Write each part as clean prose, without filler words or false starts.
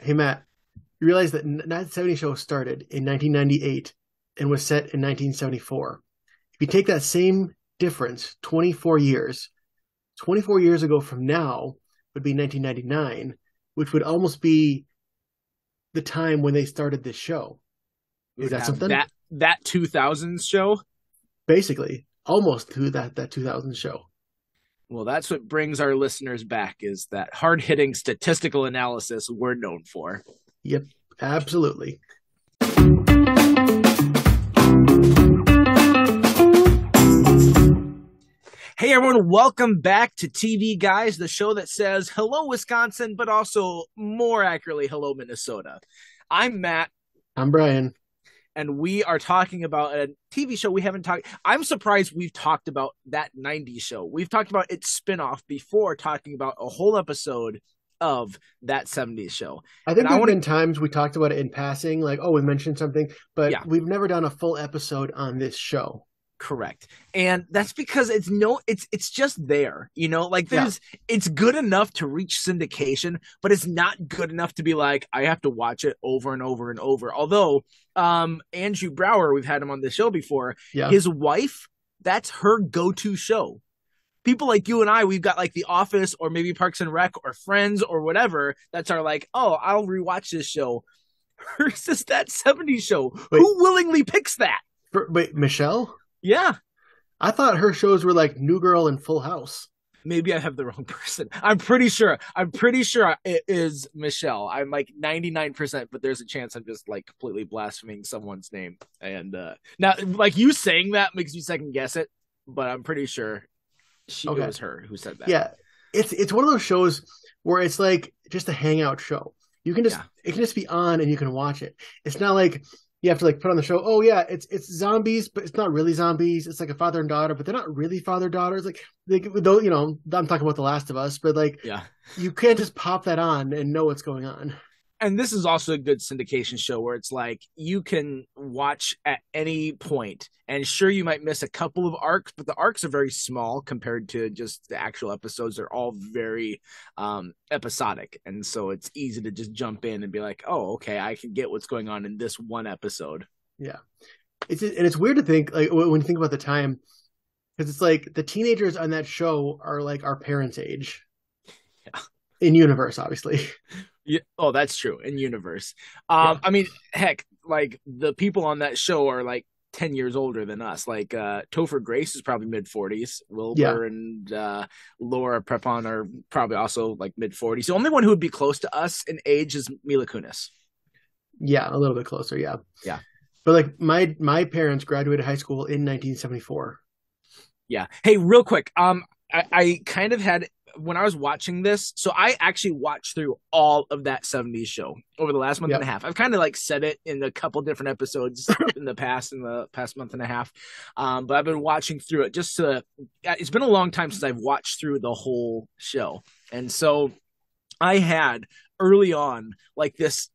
Hey, Matt, you realize that 70 Show started in 1998 and was set in 1974. If you take that same difference, 24 years ago from now would be 1999, which would almost be the time when they started this show. Is that Yeah, something? that 2000s show. Basically, almost to that 2000 show. Well, that's what brings our listeners back is that hard-hitting statistical analysis we're known for. Yep, absolutely. Hey everyone, welcome back to TV Guys, the show that says hello Wisconsin, but also more accurately hello Minnesota. I'm Matt, I'm Brian. and we are talking about a TV show we haven't talked. I'm surprised we've talked about that 90s show. We've talked about its spinoff before talking about a whole episode of that 70s show. I And think I there's want been to, times we talked about it in passing, like, oh, we mentioned something, but yeah, we've never done a full episode on this show. correct. And that's because it's just there, like Yeah. it's good enough to reach syndication, but it's not good enough to be like, I have to watch it over and over and over. Although, Andrew Brower, we've had him on the show before, Yeah. his wife, that's her go-to show. People like you and I, we've got like The Office or maybe Parks and Rec or Friends or whatever. That's our like, oh, I'll rewatch this show. Hers is that 70s show. Wait, Who willingly picks that? wait, Michelle? Yeah. I thought her shows were like New Girl and Full House. Maybe I have the wrong person. I'm pretty sure it is Michelle. I'm like 99%, but there's a chance I'm just like completely blaspheming someone's name. And now, like, you saying that makes me second guess it, but I'm pretty sure it Okay. was her who said that. Yeah. It's one of those shows where it's like just a hangout show. Yeah. It can just be on and you can watch it. It's not like you have to like put on the show. Oh yeah, it's zombies, but it's not really zombies. It's like a father and daughter, but they're not really father daughters. Like though, I'm talking about The Last of Us, but like Yeah. you can't just pop that on and know what's going on. And this is also a good syndication show where it's like you can watch at any point, and sure, you might miss a couple of arcs, but the arcs are very small compared to just the actual episodes. They're all very episodic, and so it's easy to just jump in and be like, oh, okay, I can get what's going on in this one episode. Yeah. It's weird to think like when you think about the time, because it's like the teenagers on that show are like our parents' age. Yeah. In universe, obviously. Yeah. Oh, that's true. In universe. Yeah. I mean, heck, like the people on that show are like 10 years older than us. Like Topher Grace is probably mid 40s. Yeah. Wilbur and Laura Prepon are probably also like mid 40s. The only one who would be close to us in age is Mila Kunis. Yeah, a little bit closer, yeah. Yeah. But like my parents graduated high school in 1974. Yeah. Hey, real quick. I kind of had when I was watching this, so I actually watched through all of that 70s show over the last month and Yep. a half. I've kind of like said it in a couple different episodes in the past month and a half. But I've been watching through it it's been a long time since I've watched through the whole show. And so I had early on like this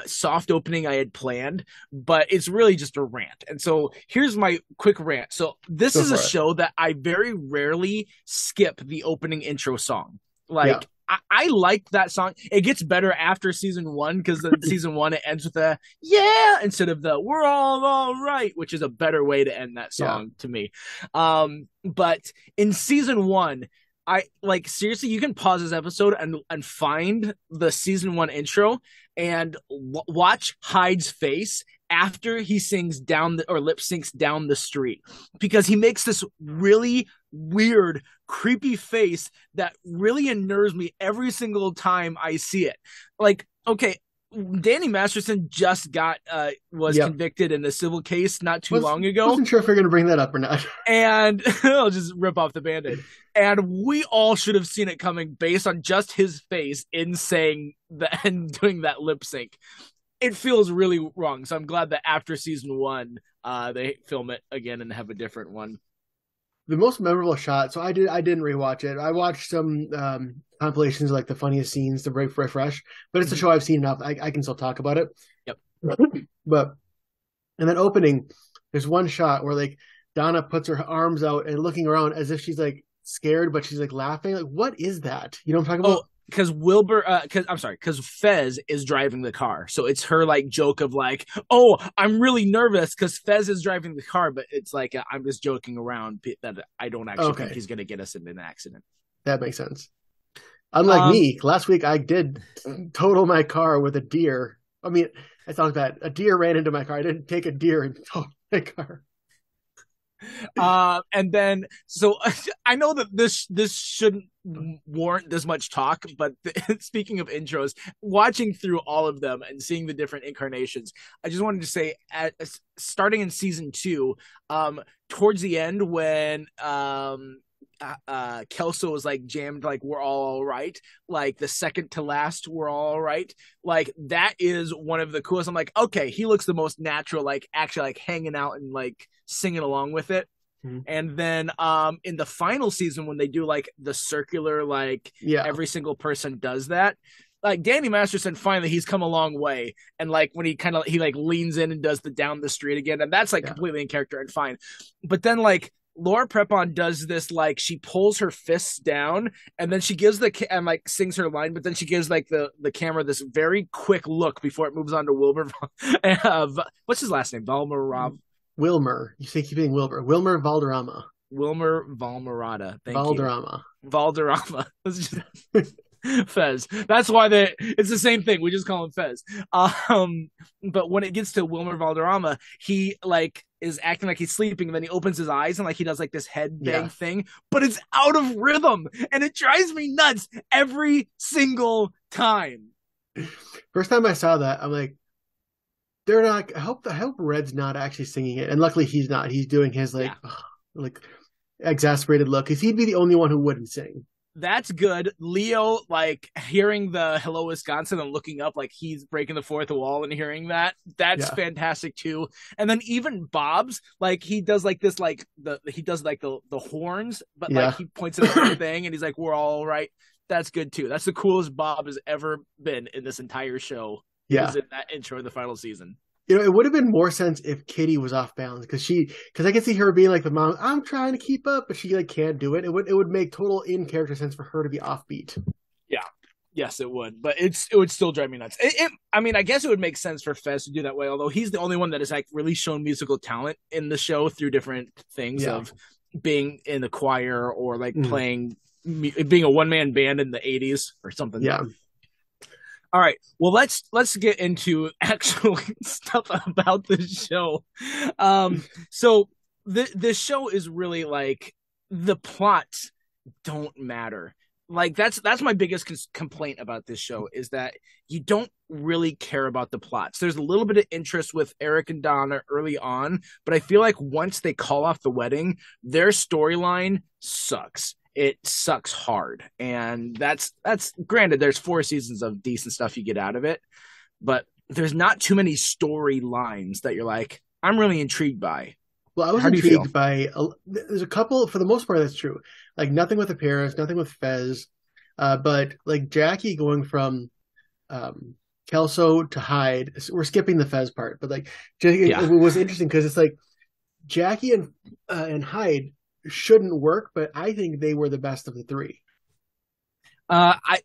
soft opening I had planned, but it's really just a rant. And so here's my quick rant. So this Go is a for it. show that I very rarely skip the opening intro song. Yeah. Like I like that song. It gets better after season one because in season one it ends with a yeah instead of the we're all right, which is a better way to end that Yeah. song to me. But in season one, I like seriously, you can pause this episode and find the season one intro and watch Hyde's face after he sings or lip syncs down the street because he makes this really weird, creepy face that really unnerves me every single time I see it. Like, okay, Danny Masterson just was Yep. convicted in a civil case not too long ago, Wasn't sure if you're gonna bring that up or not. and I'll just rip off the band-aid. And we all should have seen it coming based on just his face in saying that and doing that lip sync. It feels really wrong. So I'm glad that after season one, they film it again and have a different one. The most memorable shot. So I didn't rewatch it. I watched some compilations of like the funniest scenes to refresh, but it's a show I've seen enough. I can still talk about it. Yep. But in that opening, there's one shot where like Donna puts her arms out and looking around as if she's like scared, but she's like laughing. Like, what is that? You know what I'm talking Oh, about? because Fez is driving the car, so it's her like joke of like, oh, I'm really nervous because Fez is driving the car, but it's like I'm just joking around that I don't actually think Okay, he's gonna get us in an accident. that makes sense. Unlike Um, me, last week I did total my car with a deer. I mean, that sounds bad. A deer ran into my car. I didn't take a deer and total my car. and then so I know that this shouldn't warrant this much talk, but speaking of intros, watching through all of them and seeing the different incarnations, I just wanted to say, starting in season 2, towards the end when Kelso was like jammed, like we're all right, like the second to last, we're all right, like that is one of the coolest. I'm like, okay, he looks the most natural, like actually like hanging out and like singing along with it. Mm-hmm. And then in the final season when they do like the circular, like Yeah, every single person does that, like Danny Masterson finally he's come a long way. And like when he like leans in and does the down the street again, and that's like yeah, completely in character and fine. But then like Laura Prepon does this, like she pulls her fists down and then she gives and like sings her line, but then she gives like the camera this very quick look before it moves on to Wilbur. What's his last name? Wilmer. You say keep saying Wilbur. Wilmer Valderrama. Wilmer Valmerata. Thank you. Valderrama. Valderrama. Fez. That's why it's the same thing. We just call him Fez. But when it gets to Wilmer Valderrama, he like is acting like he's sleeping, and then he opens his eyes and like he does like this head bang thing, but it's out of rhythm, and it drives me nuts every single time. First time I saw that, I'm like, they're not. I hope Red's not actually singing it, and luckily he's not. He's doing his like exasperated look, because he'd be the only one who wouldn't sing. That's good. Leo, like hearing the "Hello Wisconsin" and looking up, like he's breaking the fourth wall and hearing that's fantastic too. And then even Bob's, like he does like this, like he does like the horns, but like he points at the thing and he's like, "We're all right." That's good too. That's the coolest Bob has ever been in this entire show. Yeah, is in that intro of the final season. You know, it would have been more sense if Kitty was off balance, because I can see her being like the mom. I'm trying to keep up, but she like can't do it. It would make total in character sense for her to be offbeat. Yeah, yes, it would, but it would still drive me nuts. I mean, I guess it would make sense for Fez to do that way, although he's the only one that has like really shown musical talent in the show through different things of being in the choir or like playing, being a one-man band in the 80s or something. Yeah. All right. Well, let's get into actual stuff about this show. So this show is really like the plots don't matter. Like that's my biggest complaint about this show is that you don't really care about the plots. There's a little bit of interest with Eric and Donna early on, but I feel like once they call off the wedding, their storyline sucks. It sucks hard, and that's granted. There's 4 seasons of decent stuff you get out of it, but there's not too many storylines that you're like, I'm really intrigued by. Well, I was intrigued by. There's a couple, for the most part, that's true. Like nothing with the parents, nothing with Fez, but like Jackie going from Kelso to Hyde. We're skipping the Fez part, but like it was interesting because it's like Jackie and Hyde shouldn't work, but I think they were the best of the 3. I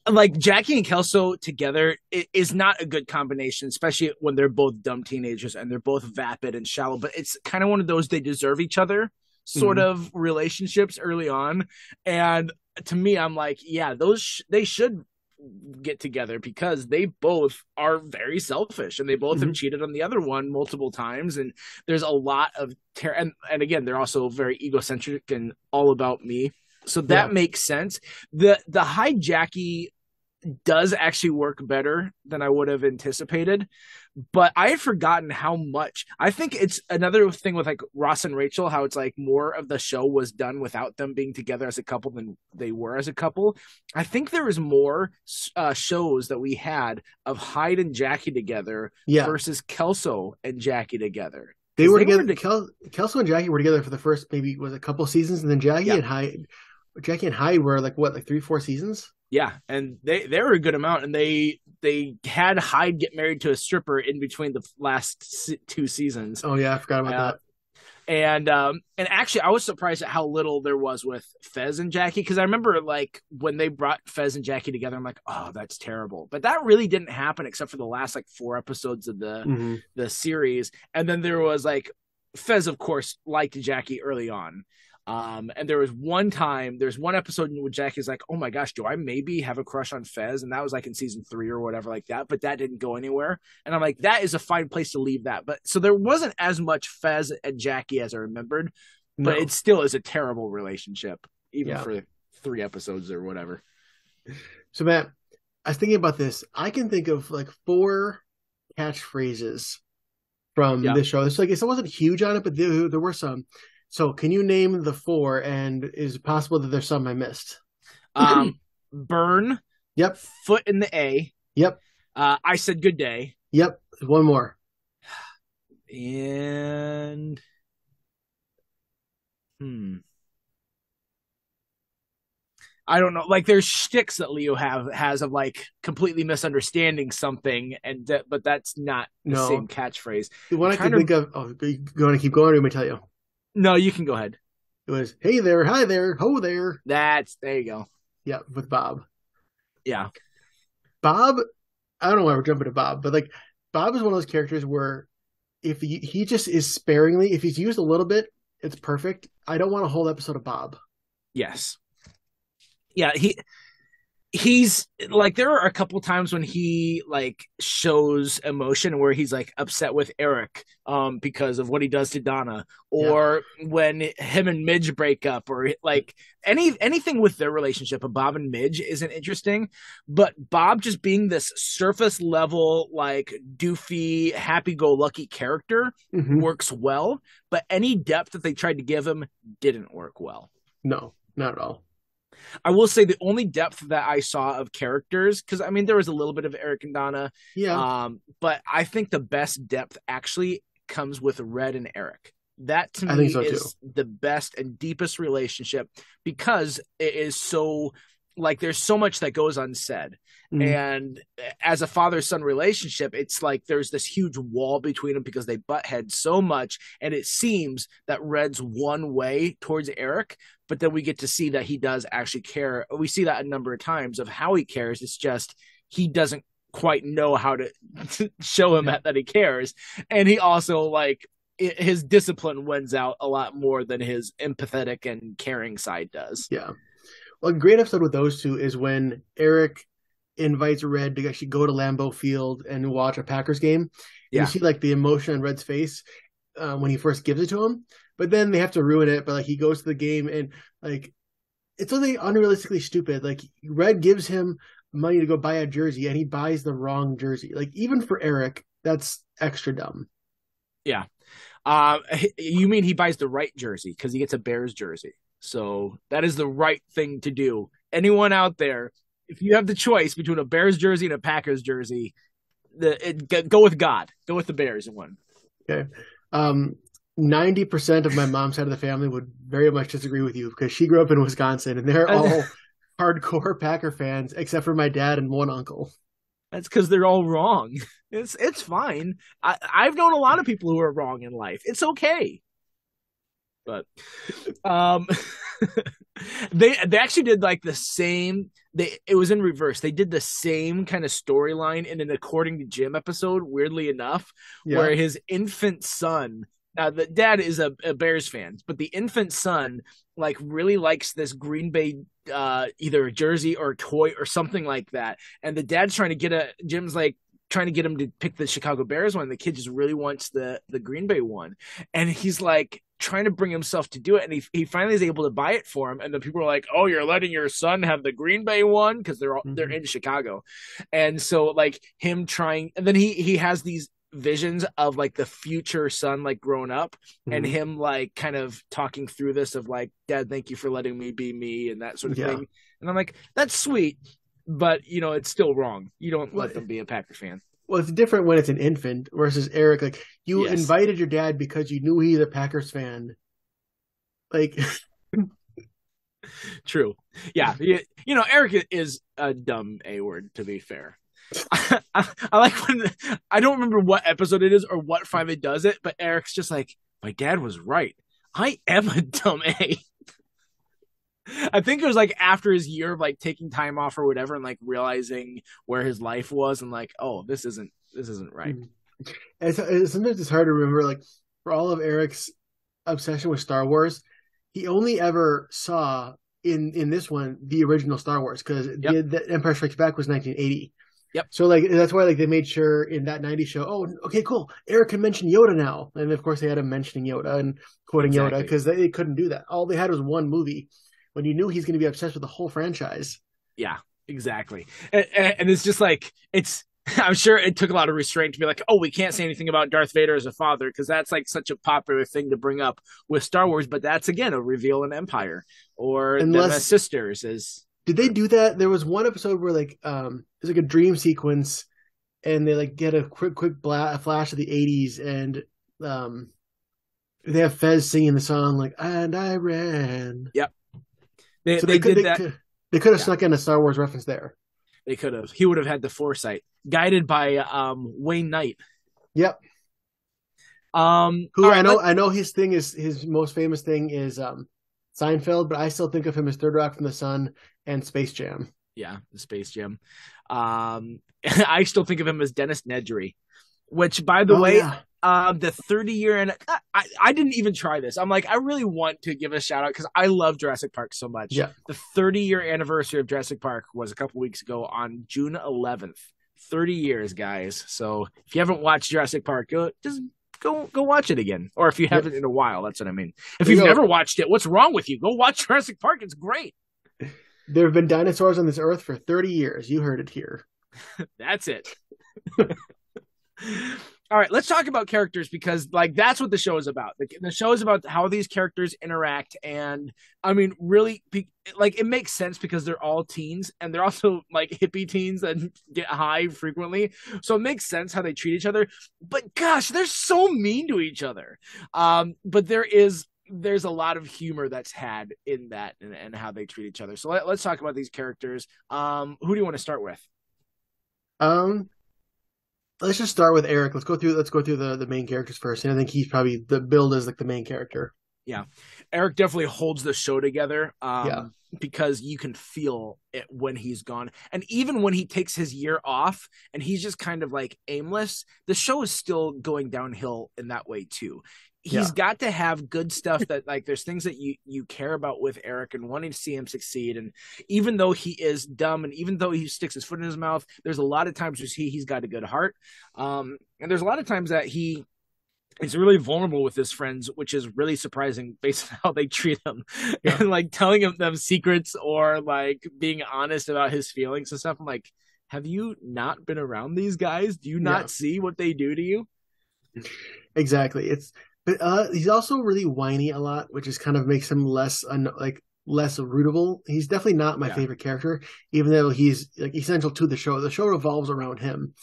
like Jackie and Kelso together is not a good combination, especially when they're both dumb teenagers and they're both vapid and shallow, but it's kind of one of those they deserve each other sort of relationships early on. And to me, I'm like, yeah, they should get together because they both are very selfish and they both have cheated on the other one multiple times, and there's a lot of and again, they're also very egocentric and all about me, so that makes sense. The Hyde Jackie does actually work better than I would have anticipated, but I had forgotten how much. I think it's another thing with like Ross and Rachel, how it's like more of the show was done without them being together as a couple than they were as a couple. I think there was more shows that we had of Hyde and Jackie together versus Kelso and Jackie together. They were together. Kelso and Jackie were together for the first maybe was a couple seasons, and then Jackie and Hyde were like 3-4 seasons. Yeah, and they were a good amount, and they had Hyde get married to a stripper in between the last 2 seasons. Oh yeah, I forgot about that. And actually, I was surprised at how little there was with Fez and Jackie, because I remember like when they brought Fez and Jackie together, I'm like, oh, that's terrible. But that really didn't happen except for the last like 4 episodes of Mm-hmm. the series, and then there was like Fez, of course, liked Jackie early on. And there's one episode in which Jackie's like, oh my gosh, do I maybe have a crush on Fez? And that was like in season 3 or whatever like that, but that didn't go anywhere. And I'm like, that is a fine place to leave that. But so there wasn't as much Fez and Jackie as I remembered, but No. it still is a terrible relationship, even Yeah. for 3 episodes or whatever. So Matt, I was thinking about this. I can think of like 4 catchphrases from Yeah. this show. It's like it wasn't huge on it, but there were some. So can you name the 4? And is it possible that there's some I missed? Burn, Yep. foot in the A. Yep. I said good day. Yep. One more. And hmm. I don't know. Like there's shticks that Leo has of like completely misunderstanding something, but that's not the No. same catchphrase. The one I'm I trying can to. think of. Oh, you want to keep going, or let me tell you? No, you can go ahead. It was "Hey there, hi there, ho there." There you go. Yeah, with Bob. Yeah. Bob. I don't know why we're jumping to Bob, but like Bob is one of those characters where if he just is sparingly, if he's used a little bit, it's perfect. I don't want a whole episode of Bob. Yes. Yeah. He's like there are a couple times when he like shows emotion where he's like upset with Eric because of what he does to Donna, Yeah. or when him and Midge break up, or like anything with their relationship of Bob and Midge isn't interesting, but Bob just being this surface level like doofy happy-go-lucky character Mm-hmm. works well, but any depth that they tried to give him didn't work well. No, not at all. I will say the only depth that I saw of characters, because I mean there was a little bit of Eric and Donna, Yeah, but I think the best depth actually comes with Red and Eric. That to I me think so too. is the best and deepest relationship because it is so like there's so much that goes unsaid. Mm, And as a father son relationship, it's like there's this huge wall between them because they butt heads so much. And it seems that Red's one way towards Eric, but then we get to see that he does actually care. We see that a number of times of how he cares. It's just he doesn't quite know how to show him yeah, that he cares. And he also like his discipline wins out a lot more than his empathetic and caring side does. yeah. Well, a great episode with those two is when Eric invites Red to actually go to Lambeau Field and watch a Packers game. And you Yeah. see like the emotion on Red's face when he first gives it to him, but then they have to ruin it. But like he goes to the game and like it's something unrealistically stupid. Like Red gives him money to go buy a jersey and he buys the wrong jersey. Like even for Eric, that's extra dumb. Yeah. Uh, you mean he buys the right jersey because he gets a Bears jersey. So that is the right thing to do. Anyone out there, if you have the choice between a Bears jersey and a Packers jersey, go with God. Go with the Bears one. Okay. 90% of my mom's side of the family would very much disagree with you because she grew up in Wisconsin and they're all hardcore Packer fans except for my dad and one uncle. That's because they're all wrong. It's fine. I've known a lot of people who are wrong in life. It's okay. But um they actually did like the same it was in reverse. They did the same kind of storyline in an According to Jim episode, weirdly enough, Yeah. where his infant son, now the dad is a Bears fan, but the infant son like really likes this Green Bay either a jersey or a toy or something like that. And the dad's trying to Jim's like trying to get him to pick the Chicago Bears one. The kid just really wants the Green Bay one. And he's like trying to bring himself to do it. And he finally is able to buy it for him. And the people are like, oh, you're letting your son have the Green Bay one? Because they're in Chicago. And so like him trying, and then he has these visions of like the future son like grown up and him like kind of talking through this of like, Dad, thank you for letting me be me and that sort of thing. And I'm like, that's sweet, but it's still wrong. You don't let them be a Packer fan. Well, it's different when it's an infant versus Eric. Like you invited your dad because you knew he's a Packers fan. Like true. Yeah. Eric is a dumb A word, to be fair. I like when I don't remember what episode it is or what time it does it, but Eric's just like, my dad was right. I am a dumb A. I think it was like after his year of like taking time off or whatever, and like realizing where his life was, and like, oh, this isn't right. Mhm. Sometimes it's hard to remember, like, for all of Eric's obsession with Star Wars, he only ever saw in this one the original Star Wars, because Yep, the Empire Strikes Back was 1980. yep, So like that's why like they made sure in that 90s show, oh, okay, cool, Eric can mention Yoda now, and of course they had him mentioning Yoda and quoting Yoda, exactly. because they couldn't do that. All they had was one movie when you knew he's going to be obsessed with the whole franchise. Yeah, exactly. And it's just like it's. I'm sure it took a lot of restraint to be like, oh, we can't say anything about Darth Vader as a father because that's like such a popular thing to bring up with Star Wars. But that's again a reveal in Empire or them as Unless, sisters is. did they do that? There was one episode where like there's like a dream sequence, and they like get a quick flash of the 80s, and um they have Fez singing the song like "And I Ran." Yep, they So they did that. they could have Yeah, snuck in a Star Wars reference there. they could have. He would have had the foresight, guided by Wayne Knight. Yep. All Who right, let I know his most famous thing is Seinfeld, but I still think of him as Third Rock from the Sun and Space Jam. yeah, the Space Jam. I still think of him as Dennis Nedry, which, by the Oh way, yeah. the 30-year and I didn't even try this. I'm like, I really want to give a shout out because I love Jurassic Park so much. Yeah. The 30-year anniversary of Jurassic Park was a couple weeks ago on June 11th. 30 years, guys. So if you haven't watched Jurassic Park, go watch it again. Or if you Yep. haven't in a while, that's what I mean. If There you you've never go. watched it, what's wrong with you? Go watch Jurassic Park. It's great. There have been dinosaurs on this earth for 30 years. You heard it here. That's it. All right, let's talk about characters because like that's what the show is about. The show is about how these characters interact, and I mean, really, like it makes sense because they're all teens and they're also like hippie teens that get high frequently, so it makes sense how they treat each other. But gosh, they're so mean to each other. But there's a lot of humor that's had in that and how they treat each other. So let's talk about these characters. Who do you want to start with? Um, let's just start with Eric. Let's go through the main characters first. And I think he's probably the build as like the main character. Yeah, Eric definitely holds the show together. Yeah. Because you can feel it when he's gone, and even when he takes his year off and he's just kind of like aimless, the show is still going downhill in that way too. He's Yeah. got to have good stuff that like there's things that you care about with Eric and wanting to see him succeed. And even though he is dumb and even though he sticks his foot in his mouth, there's a lot of times where he's got a good heart. And there's a lot of times that he's really vulnerable with his friends, which is really surprising based on how they treat him Yeah. and like telling them secrets or like being honest about his feelings and stuff. I'm like, have you not been around these guys? Do you Yeah. not see what they do to you? Exactly. But he's also really whiny a lot, which is kind of makes him less rootable. He's definitely not my Yeah. favorite character, even though he's like essential to the show. The show revolves around him.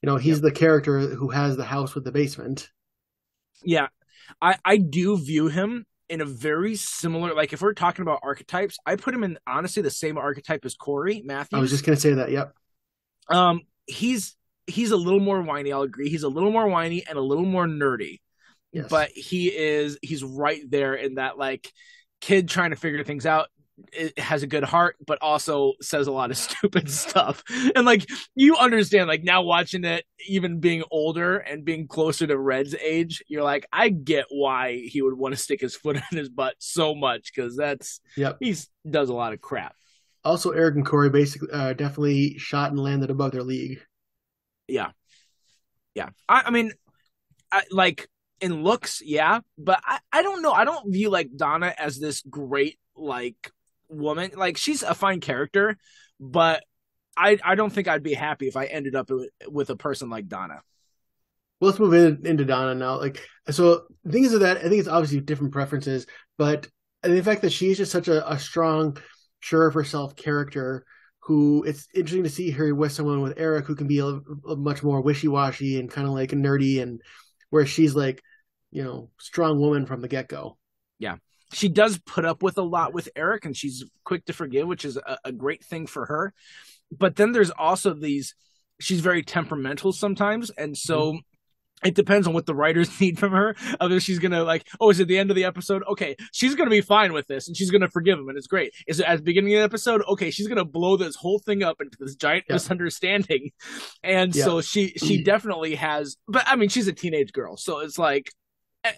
You know, he's Yep. the character who has the house with the basement. Yeah. I do view him in a very similar, like if we're talking about archetypes, I put him in honestly the same archetype as Corey I was Matthews. just gonna say that. Yep. He's a little more whiny, I'll agree. He's a little more whiny and a little more nerdy, Yes. but he's right there in that like kid trying to figure things out. It has a good heart but also says a lot of stupid stuff, and like you understand like now watching it, even being older and being closer to Red's age, you're like, I get why he would want to stick his foot in his butt so much because that's Yep. he's does a lot of crap. Also, Eric and Corey basically definitely shot and landed above their league. Yeah, yeah. I mean, like in looks, yeah, but I don't know. I don't view like Donna as this great like woman. Like she's a fine character, but I don't think I'd be happy if I ended up with a person like Donna. Well, let's into Donna now. Like, so the thing is that I think it's obviously different preferences, but the fact that she's just such a strong, sure of herself character who it's interesting to see her with someone with Eric who can be a much more wishy-washy and kind of like nerdy, and where she's like, you know, strong woman from the get-go. Yeah. She does put up with a lot with Eric and she's quick to forgive, which is a great thing for her. But then there's also she's very temperamental sometimes. And so it depends on what the writers need from her. Whether she's gonna like, oh, is it the end of the episode? Okay, she's gonna be fine with this, and she's gonna forgive him, and it's great. Is it at the beginning of the episode? Okay, she's gonna blow this whole thing up into this giant misunderstanding, and so she definitely has. But I mean, she's a teenage girl, so it's like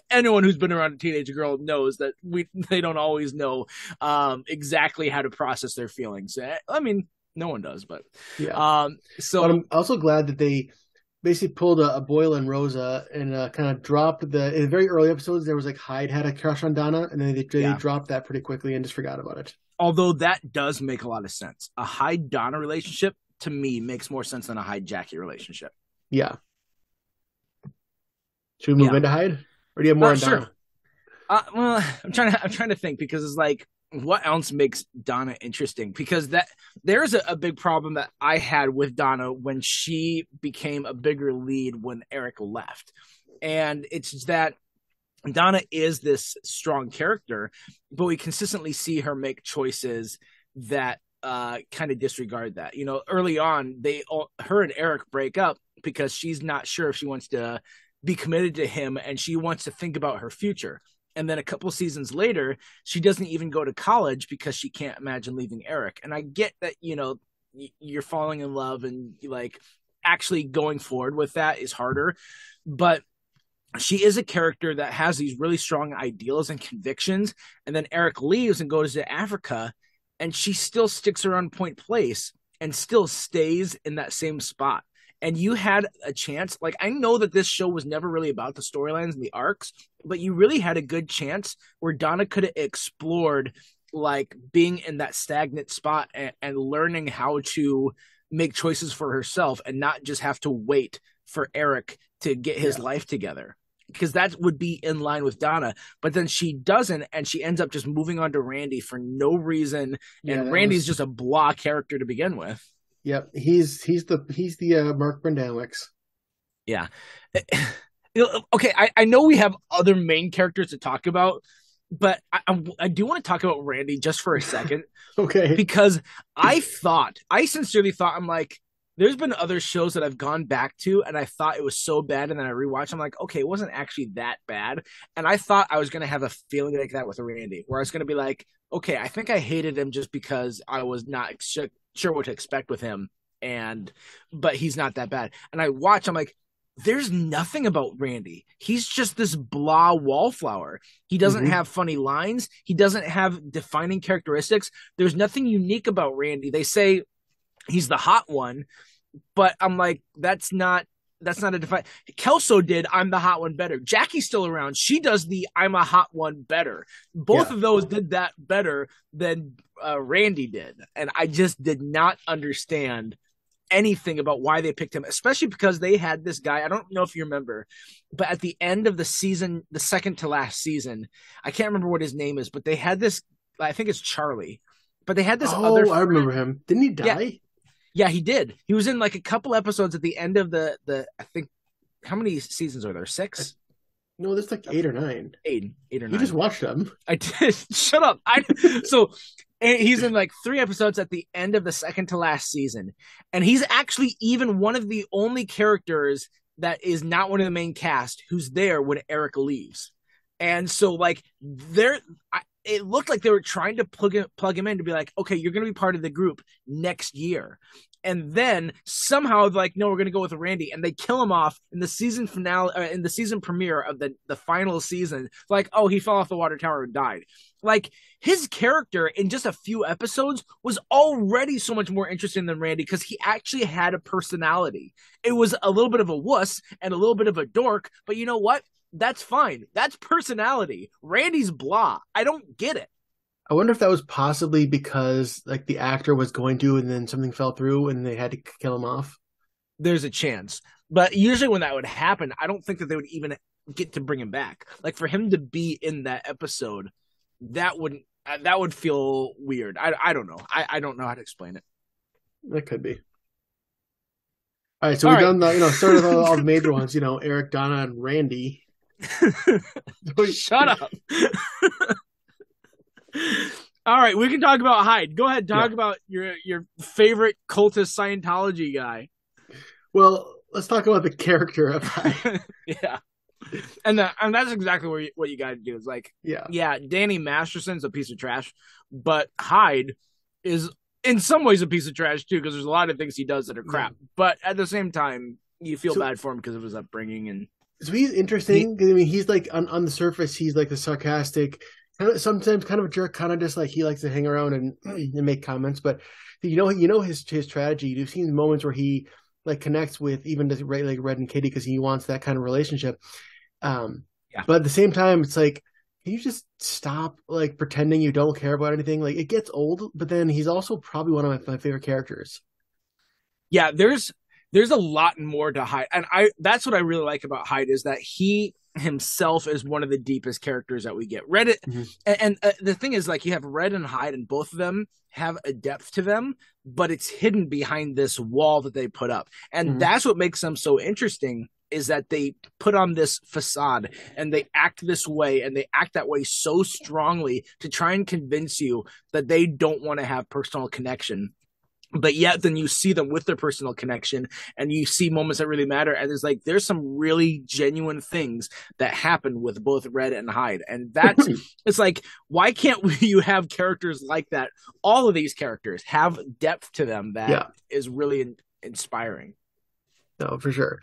anyone who's been around a teenage girl knows that they don't always know exactly how to process their feelings. I mean, no one does, but so but I'm also glad that they basically pulled a Boyle and Rosa and kind of dropped in the very early episodes. There was like Hyde had a crush on Donna, and then they dropped that pretty quickly and just forgot about it. Although that does make a lot of sense. A Hyde Donna relationship to me makes more sense than a Hyde Jackie relationship. Yeah. Should we move into Hyde, or do you have more on sure. Donna? Well, I'm trying to think, because it's like, what else makes Donna interesting? Because there's a big problem that I had with Donna when she became a bigger lead when Eric left. And it's that Donna is this strong character, but we consistently see her make choices that kind of disregard that. You know, early on, her and Eric break up because she's not sure if she wants to be committed to him, and she wants to think about her future. And then a couple seasons later, she doesn't even go to college because she can't imagine leaving Eric. And I get that, you know, you're falling in love, and like actually going forward with that is harder. But she is a character that has these really strong ideals and convictions. And then Eric leaves and goes to Africa, and she still sticks around Point Place and still stays in that same spot. And you had a chance, like, I know that this show was never really about the storylines and the arcs, but you really had a good chance where Donna could have explored, like, being in that stagnant spot and learning how to make choices for herself and not just have to wait for Eric to get his life together. Because that would be in line with Donna. But then she doesn't, and she ends up just moving on to Randy for no reason. And Randy's just a blah character to begin with. Yep, he's the Mark Brendanawicz. Yeah. Okay, I know we have other main characters to talk about, but I do want to talk about Randy just for a second. Okay. Because I sincerely thought, I'm like, there's been other shows that I've gone back to, and I thought it was so bad, and then I rewatched. I'm like, okay, it wasn't actually that bad. And I thought I was going to have a feeling like that with Randy, where I was going to be like, okay, I think I hated him just because I was not sure what to expect with him, but he's not that bad. And I watch, I'm like, there's nothing about Randy. He's just this blah wallflower. He doesn't have funny lines. He doesn't have defining characteristics. There's nothing unique about Randy. They say he's the hot one, but I'm like, that's not a define. Kelso did I'm the hot one better. Jackie's still around. She does the I'm a hot one better. Both of those did that better than Randy did. And I just did not understand anything about why they picked him, especially because they had this guy. I don't know if you remember, but at the end of the season, the second to last season, I can't remember what his name is, but they had this, I think it's Charlie, but they had this other friend. I remember him. Didn't he die? Yeah, he did. He was in like a couple episodes at the end of the I think, how many seasons are there? 6? No, there's like 8 or 9. 8 or 9. You just watched them. I did. Shut up. So he's in like 3 episodes at the end of the second to last season. And he's actually even one of the only characters that is not one of the main cast who's there when Eric leaves. And so like it looked like they were trying to plug him in to be like, okay, you're going to be part of the group next year. And then somehow like, no, we're going to go with Randy, and they kill him off in the season finale, in the season premiere of the final season. Like, oh, he fell off the water tower and died. Like, his character in just a few episodes was already so much more interesting than Randy, because he actually had a personality. It was a little bit of a wuss and a little bit of a dork, but you know what? That's fine. That's personality. Randy's blah. I don't get it. I wonder if that was possibly because like the actor was going to, and then something fell through and they had to kill him off. There's a chance. But usually when that would happen, I don't think that they would even get to bring him back. Like, for him to be in that episode, that would feel weird. I don't know. I don't know how to explain it. That could be. All right, so we've done the, sort of all the major ones, Eric, Donna, and Randy. Shut up. All right, we can talk about Hyde. Go ahead, talk about your favorite cultist Scientology guy. Well, let's talk about the character of Hyde. Yeah. And that's exactly what you got to do. Is like, Yeah. yeah, Danny Masterson's a piece of trash, but Hyde is in some ways a piece of trash too, because there's a lot of things he does that are crap. Yeah. But at the same time, you feel So bad for him because of his upbringing, and so he's he, interesting. I mean, he's like on the surface, he's like the sarcastic, kind of sometimes kind of a jerk, kind of just like he likes to hang around and make comments. But his strategy. You've seen moments where he like connects with even like Red and Kitty because he wants that kind of relationship. yeah, But at the same time, it's like, can you just stop like pretending you don't care about anything? Like it gets old, but then he's also probably one of my favorite characters. yeah. There's a lot more to Hyde, and I that's what I really like about Hyde is that he himself is one of the deepest characters that we get. Reddit, Mm-hmm. and the thing is, like, you have Red and Hyde, and both of them have a depth to them, but it's hidden behind this wall that they put up, and Mm-hmm. that's what makes them so interesting. Is that they put on this facade and they act this way and they act that way so strongly to try and convince you that they don't want to have personal connection, but yet then you see them with their personal connection and you see moments that really matter, and there's some really genuine things that happen with both Red and Hyde, and that's it's like, why can't you have characters like that? All of these characters have depth to them that Yeah, is really inspiring. no, for sure.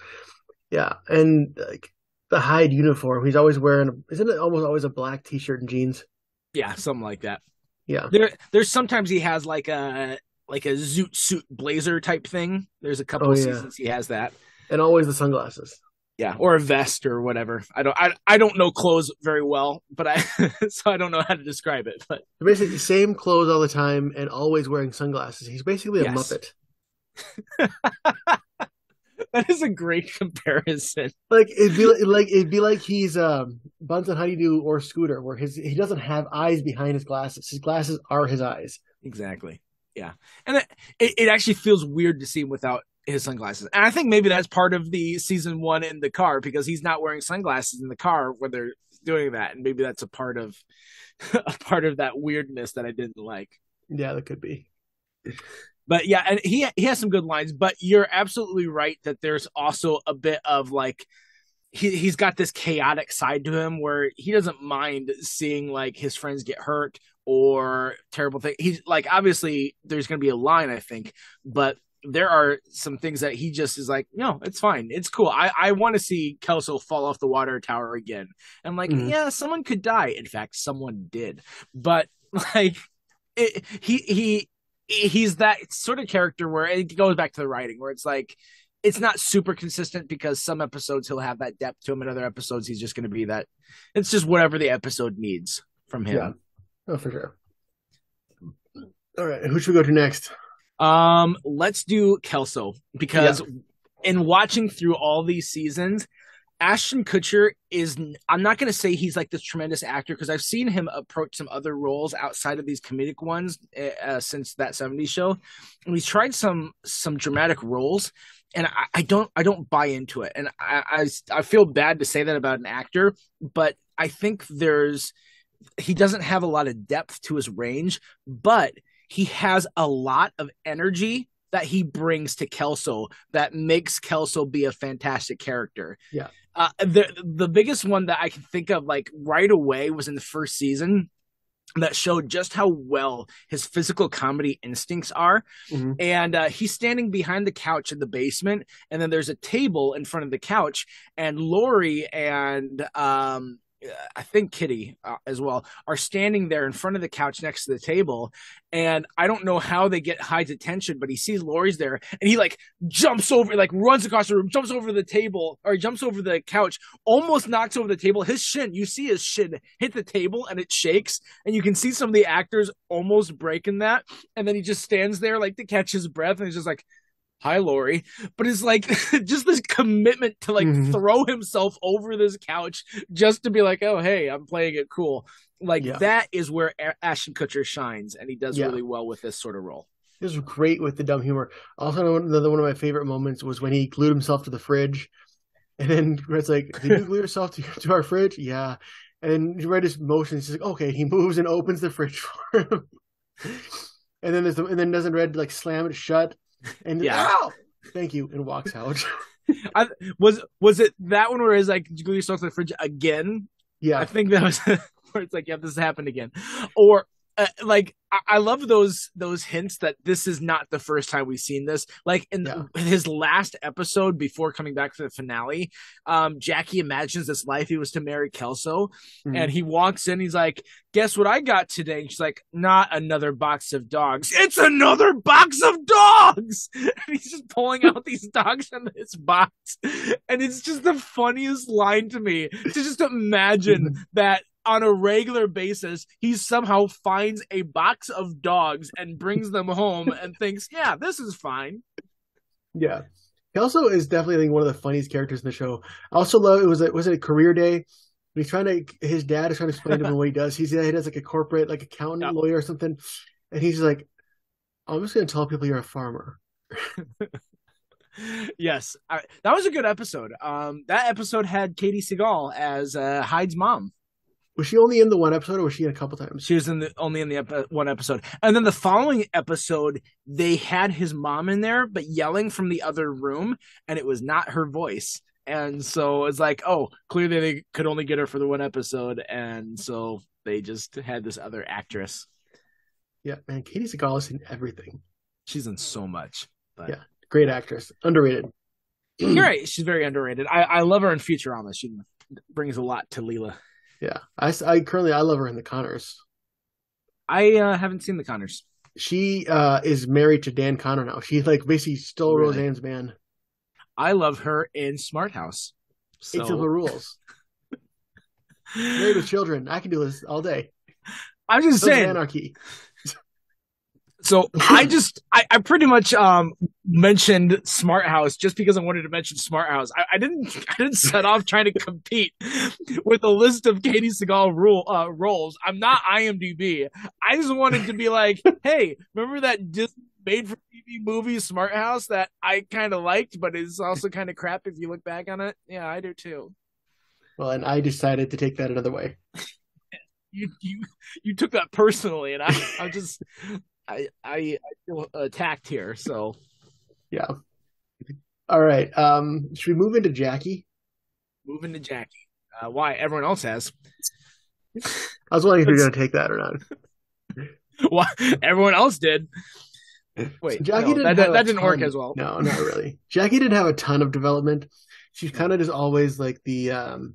Yeah, and like the Hyde uniform, he's always wearing. Isn't it almost always a black T-shirt and jeans? Yeah, something like that. Yeah. There's sometimes he has like a zoot suit blazer type thing. There's a couple Oh of yeah, seasons he has that. and always the sunglasses. Yeah, or a vest or whatever. I don't know clothes very well, but I so I don't know how to describe it. But Basically, the same clothes all the time and always wearing sunglasses. He's basically a yes, Muppet. that is a great comparison. Like it'd be like he's Bunsen Honeydew or Scooter, where he doesn't have eyes behind his glasses. His glasses are his eyes. Exactly. Yeah, and it actually feels weird to see him without his sunglasses, and I think maybe that's part of the season one in the car because he's not wearing sunglasses in the car when they're doing that, and maybe that's a part of a part of that weirdness that I didn't like. Yeah, that could be. But yeah, and he has some good lines, but you're absolutely right that there's also a bit of like he's got this chaotic side to him where he doesn't mind seeing like his friends get hurt or terrible things. He's like, obviously there's going to be a line, I think, but there are some things that he just is like, no, it's fine. It's cool. I want to see Kelso fall off the water tower again. I'm like, Mhm. yeah, someone could die. In fact, someone did. But like he's that sort of character where it goes back to the writing where it's like it's not super consistent because some episodes he'll have that depth to him and other episodes he's just going to be that it's just whatever the episode needs from Yeah. him. Oh, for sure. All right, who should we go to next? Let's do Kelso because in watching through all these seasons, Ashton Kutcher is, I'm not going to say he's like this tremendous actor because I've seen him approach some other roles outside of these comedic ones since that 70s show. And he's tried some dramatic roles and I don't buy into it. And I feel bad to say that about an actor, but I think he doesn't have a lot of depth to his range, but he has a lot of energy that he brings to Kelso that makes Kelso be a fantastic character. Yeah. The biggest one that I can think of like right away was in the first season that showed just how well his physical comedy instincts are. Mm-hmm. And he's standing behind the couch in the basement, and then there's a table in front of the couch, and Lori and I think Kitty as well are standing there in front of the couch next to the table. And I don't know how they get Hyde's attention, but he sees Lori's there and he like jumps over, like runs across the room, jumps over the table or jumps over the couch, almost knocks over the table. You see his shin hit the table and it shakes. And you can see some of the actors almost breaking that. And then he just stands there like to catch his breath. And he's just like, hi, Lori. But it's like just this commitment to like throw himself over this couch just to be like, oh, hey, I'm playing it cool. Like that is where Ashton Kutcher shines, and he does really well with this sort of role. He was great with the dumb humor. Also, another one of my favorite moments was when he glued himself to the fridge, and then Red's like, "Did you glue yourself to our fridge?" Yeah. And then Red just motions. He's like, "Okay." He moves and opens the fridge for him. And then doesn't Red like slam it shut? And ow! Thank you, and walks out. I, was it that one where it's like, did you glue yourself to the fridge again? I Yeah, think that was where it's like, yeah, this happened again. Or like I love those hints that this is not the first time we've seen this. Like in yeah. his last episode before coming back for the finale, Jackie imagines this life he was to marry Kelso, Mhm. and he walks in. He's like, "Guess what I got today?" And she's like, "Not another box of dogs. It's another box of dogs." And he's just pulling out these dogs from his box, and it's just the funniest line to me to just imagine that on a regular basis, he somehow finds a box of dogs and brings them home and thinks, yeah, this is fine. Yeah. Kelso is definitely, I think, one of the funniest characters in the show. I also love was it a career day? He's trying to his dad is trying to explain to him what he does. He does like a corporate like accountant Yeah. lawyer or something, and he's like, I'm just gonna tell people you're a farmer. Yes, that was a good episode. That episode had Katie Seagal as Hyde's mom. Was she only in the one episode, or was she in a couple times? She was only in the one episode, and then the following episode, they had his mom in there, but yelling from the other room, and it was not her voice. And so it's like, oh, clearly they could only get her for the one episode, and so they just had this other actress. Yeah, man, Katie Seagal is in everything. She's in so much, but Yeah, great actress, underrated. you're right. She's very underrated. I love her in Futurama. She brings a lot to Leela. Yeah, I currently I love her in The Connors. I haven't seen the Connors. She is married to Dan Connor now. She like basically stole Really? Roseanne's man. I love her in Smart House. Eight Simple Rules. Married with children. I can do this all day. I'm just saying. Anarchy. So I pretty much mentioned Smart House just because I wanted to mention Smart House. I didn't set off trying to compete with a list of Katie Seagal roles. I'm not IMDb. I just wanted to be like, hey, remember that Disney made for TV movie Smart House that I kind of liked, but is also kind of crap if you look back on it? Yeah, I do too. Well, and I decided to take that another way. You took that personally, and I just I feel attacked here. So yeah. All right. Should we move into Jackie? Move into Jackie. Why? Everyone else has. I was wondering if you're going to take that or not. Why? Everyone else did. Wait, so Jackie that didn't work as well. No, not really. Jackie didn't have a ton of development. She's kind of just always like the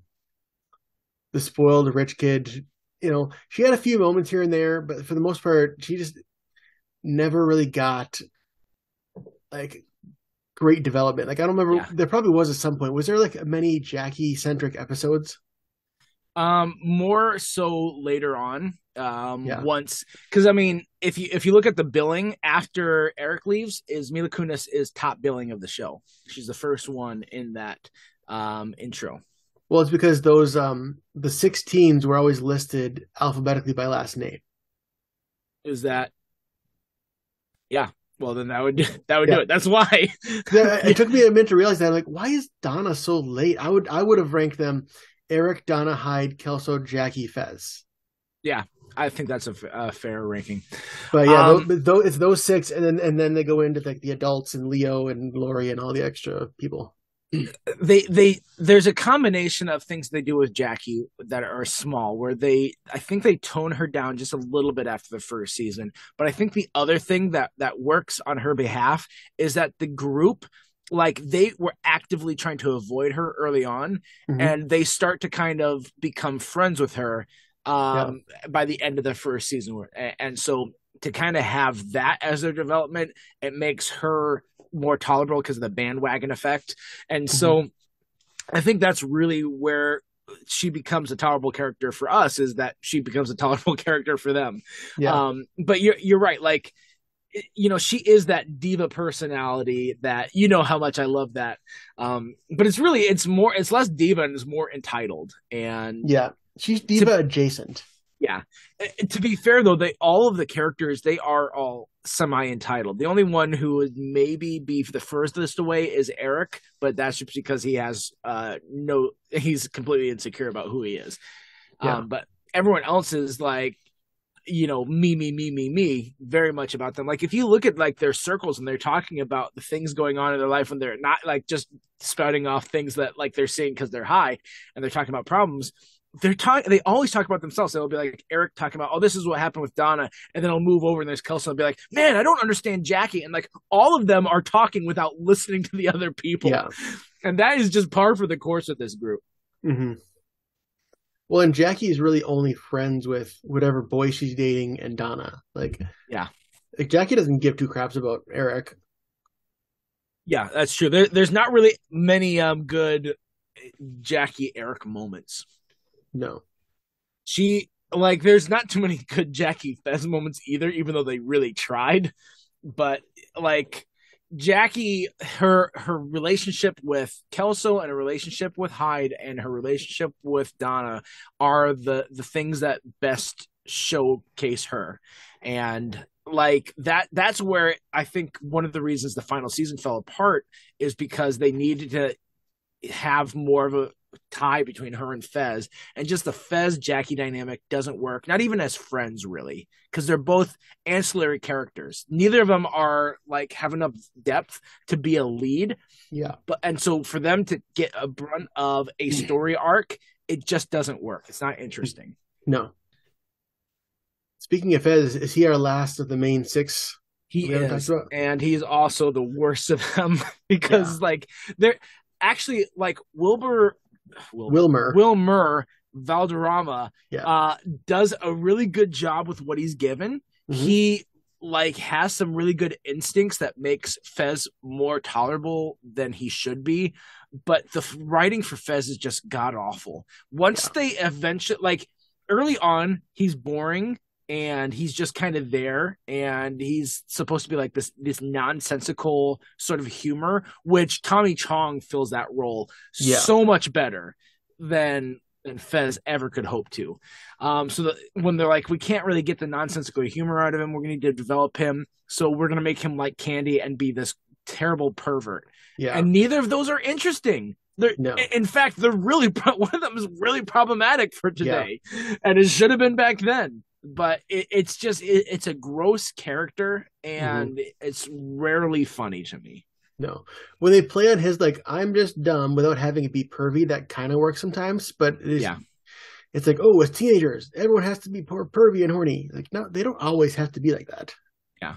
spoiled rich kid. You know, she had a few moments here and there, but for the most part, she just never really got like great development. Like I don't remember. Yeah. There probably was at some point. Was there like many Jackie centric episodes? More so later on. Once, because I mean, if you look at the billing after Eric leaves, is Mila Kunis is top billing of the show. She's the first one in that intro. Well, it's because those the 6 teams were always listed alphabetically by last name. Is that? Yeah. Well, then that would do it. That's why. It took me a minute to realize that. I'm like, why is Donna so late? I would have ranked them Eric, Donna, Hyde, Kelso, Jackie, Fez. Yeah, I think that's a fair ranking. But yeah, it's those 6, and then they go into like the adults and Leo and Lori and all the extra people. There's a combination of things they do with Jackie that are small, where I think they tone her down just a little bit after the first season. But I think the other thing that works on her behalf is that the group, like, they were actively trying to avoid her early on, and they start to kind of become friends with her by the end of the first season. And so to kind of have that as their development, it makes her more tolerable because of the bandwagon effect. And so I think that's really where she becomes a tolerable character for us, is that she becomes a tolerable character for them. Yeah. But you're right. Like, you know, she is that diva personality that, you know, how much I love that. But it's less diva and it's more entitled. And yeah, she's diva adjacent. Yeah. To be fair, though, all of the characters, they are all semi-entitled. The only one who would maybe be the furthest away is Eric, but that's just because he has he's completely insecure about who he is. Yeah. But everyone else is like, me, very much about them. Like if you look at like their circles and they're talking about the things going on in their life when they're not like just spouting off things that like they're seeing because they're high and they're talking about problems. They always talk about themselves. They'll be like Eric talking about, oh, this is what happened with Donna, and then I'll move over and there's Kelso and be like, man, I don't understand Jackie, and like all of them are talking without listening to the other people. Yeah. And that is just par for the course with this group. Mm-hmm. Well, and Jackie is really only friends with whatever boy she's dating and Donna. Yeah. Like Jackie doesn't give two craps about Eric. Yeah, that's true. There's not really many good Jackie Eric moments. No. She like there's not too many good Jackie Fez moments either, even though they really tried. But like Jackie, her relationship with Kelso and her relationship with Hyde and her relationship with Donna are the things that best showcase her. And like that's where I think one of the reasons the final season fell apart is because they needed to have more of a tie between her and Fez, and just the Fez Jackie dynamic doesn't work, not even as friends really, because they're both ancillary characters. Neither of them are like have enough depth to be a lead. Yeah. And so for them to get a brunt of a story arc, it just doesn't work. It's not interesting. No. Speaking of Fez, is he our last of the main six? He is, and he's also the worst of them because like they're actually like Wilmer Valderrama does a really good job with what he's given. Mm-hmm. He like has some really good instincts that makes Fez more tolerable than he should be, but the writing for Fez is just god awful. Once they eventually like early on, he's boring. And he's just kind of there, and he's supposed to be like this nonsensical sort of humor, which Tommy Chong fills that role so much better than Fez ever could hope to. So that when they're like, we can't really get the nonsensical humor out of him, we're going to need to develop him, so we're going to make him like Candy and be this terrible pervert. Yeah, and neither of those are interesting. In fact, they're really one of them is really problematic for today, and it should have been back then. But it's a gross character, and it's rarely funny to me. No. When they play on his, like, I'm just dumb without having it be pervy, that kind of works sometimes. But it's like, oh, as teenagers, everyone has to be pervy and horny. Like, no, they don't always have to be like that. Yeah.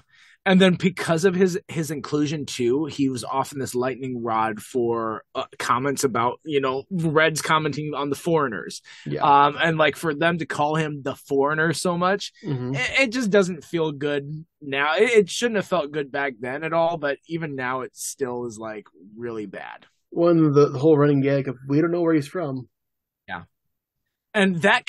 And then because of his inclusion too, he was often this lightning rod for comments about, Reds commenting on the foreigners. Yeah. And like for them to call him the foreigner so much, it just doesn't feel good now. It shouldn't have felt good back then at all, but even now it still is like really bad. One, the whole running gag of we don't know where he's from. Yeah. And that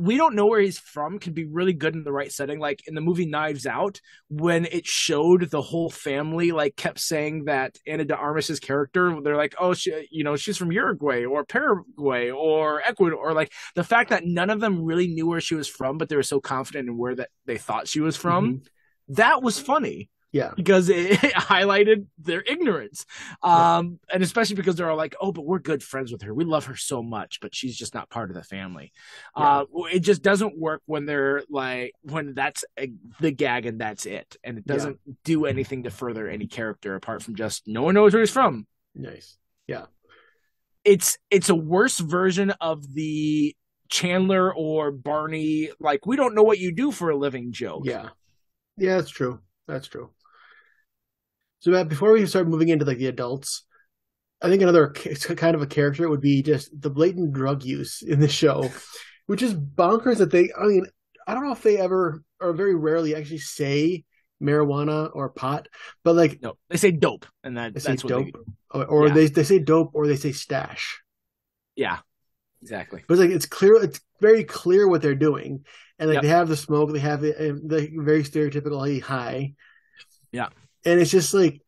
we don't know where he's from can be really good in the right setting. Like in the movie Knives Out, when it showed the whole family like kept saying that Ana de Armas's character, they're like, oh, she's from Uruguay or Paraguay or Ecuador, or like the fact that none of them really knew where she was from, but they were so confident in where that they thought she was from. That was funny. Yeah, because it highlighted their ignorance, and especially because they're all like, "Oh, but we're good friends with her. We love her so much, but she's just not part of the family." Yeah. It just doesn't work when they're like when that's the gag and that's it, and it doesn't do anything to further any character apart from just no one knows where he's from. Nice, yeah. It's a worse version of the Chandler or Barney like we don't know what you do for a living joke. Yeah, that's true. That's true. So Matt, before we start moving into like the adults, I think another kind of a character would be just the blatant drug use in the show, which is bonkers that I don't know if they ever or very rarely actually say marijuana or pot, but like no, they say dope, and that's what dope, they say dope or they say stash. Yeah, exactly. But it's very clear what they're doing, and like they have the smoke, they have the very stereotypical high. Yeah. And it's just like